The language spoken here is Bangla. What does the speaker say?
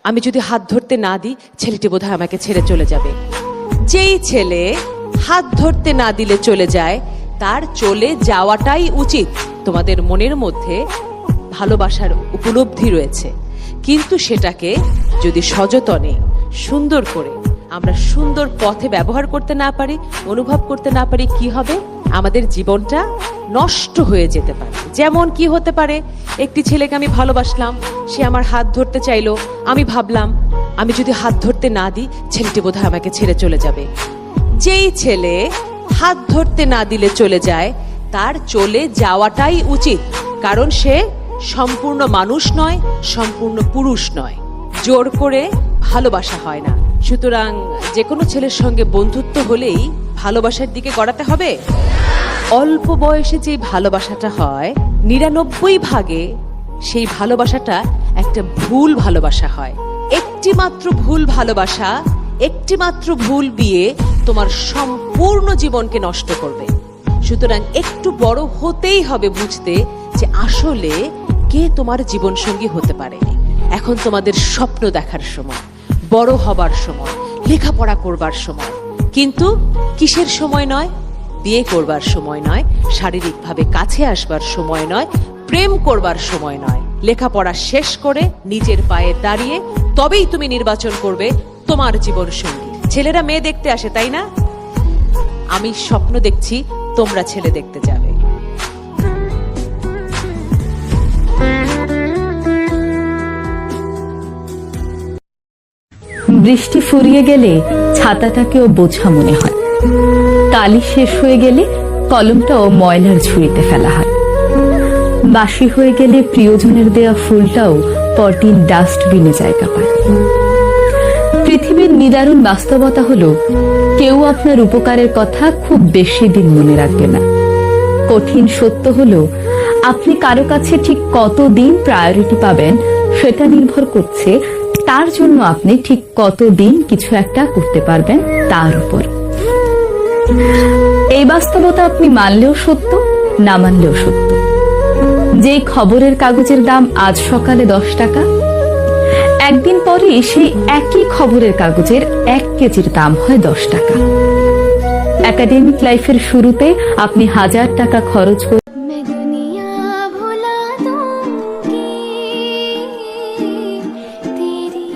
আমি যদি হাত ধরতে না দিই ছেলেটি বোধহয় আমাকে ছেড়ে চলে যাবে। যেই ছেলে হাত ধরতে না দিলে চলে যায় তার চলে যাওয়াটাই উচিত। তোমাদের মনের মধ্যে ভালোবাসার উপলব্ধি রয়েছে, কিন্তু সেটাকে যদি সযতনে সুন্দর করে আমরা সুন্দর পথে ব্যবহার করতে না পারি, অনুভব করতে না পারি, কি হবে? আমাদের জীবনটা নষ্ট হয়ে যেতে পারে। যেমন কি হতে পারে, একটি ছেলেকে আমি ভালোবাসলাম, সে আমার হাত ধরতে চাইলো, আমি ভাবলাম আমি যদি হাত ধরতে না দিই ছেলেটি বোধহয় আমাকে ছেড়ে চলে যাবে। যেই ছেলে হাত ধরতে না দিলে চলে যায় তার চলে যাওয়াটাই উচিত, কারণ সে সম্পূর্ণ মানুষ নয়, সম্পূর্ণ পুরুষ নয়। জোর করে ভালোবাসা হয় না। সুতরাং যে কোনো ছেলের সঙ্গে বন্ধুত্ব হলেই ভালোবাসার দিকে গড়াতে হবে। অল্প বয়সে যে ভালোবাসাটা হয় 99 ভাগে সেই ভালোবাসাটা একটা ভুল ভালোবাসা হয়। একটি মাত্র ভুল ভালোবাসা, একটি মাত্র ভুল বিয়ে তোমার সম্পূর্ণ জীবনকে নষ্ট করবে। সুতরাং একটু বড় হতেই হবে বুঝতে যে আসলে কে তোমার জীবন সঙ্গী হতে পারে। এখন তোমাদের স্বপ্ন দেখার সময়, বড় হবার সময়, লেখাপড়া করবার সময়, কিন্তু কিসের সময় নয়? বিয়ে করবার সময় নয়, শারীরিকভাবে কাছে আসবার সময় নয়, প্রেম করবার সময় নয়। লেখাপড়া শেষ করে নিজের পায়ে দাঁড়িয়ে তবেই তুমি নির্বাচন করবে তোমার জীবন সঙ্গী। ছেলেরা মেয়ে দেখতে আসে, তাই না? আমি স্বপ্ন দেখছি তোমরা ছেলে দেখতে যাবে। বৃষ্টি ফুরিয়ে গেলে ছাতাটাকেও বোঝা মনে হয়, কালি শেষ হয়ে গেলে কলমটাও ময়লার ঝুড়িতে ফেলা হয়, বাসি হয়ে গেলে প্রিয়জনের দেয়া ফুলটাও পরদিন ডাস্টবিনে জায়গা পায়। পৃথিবীর নিদারুণ বাস্তবতা হলো কেউ আপনার উপকারের কথা খুব বেশি দিন মনে রাখবে না। কঠিন সত্য হলো আপনি কারো কাছে ঠিক কতদিন প্রায়োরিটি পাবেন সেটা নির্ভর করছে তার জন্য আপনি ঠিক কতদিন কিছু একটা করতে পারবেন তার উপর। এই বাস্তবতা আপনি মানলেও সত্য, না মানলেও সত্য। যে খবরের কাগজের দাম আজ সকালে 10 টাকা, একদিন পরে সেই একই খবরের কাগজের 1 কেজির দাম হয় 10 টাকা। একাডেমিক লাইফের শুরুতে আপনি 1000 টাকা খরচ করে तेरी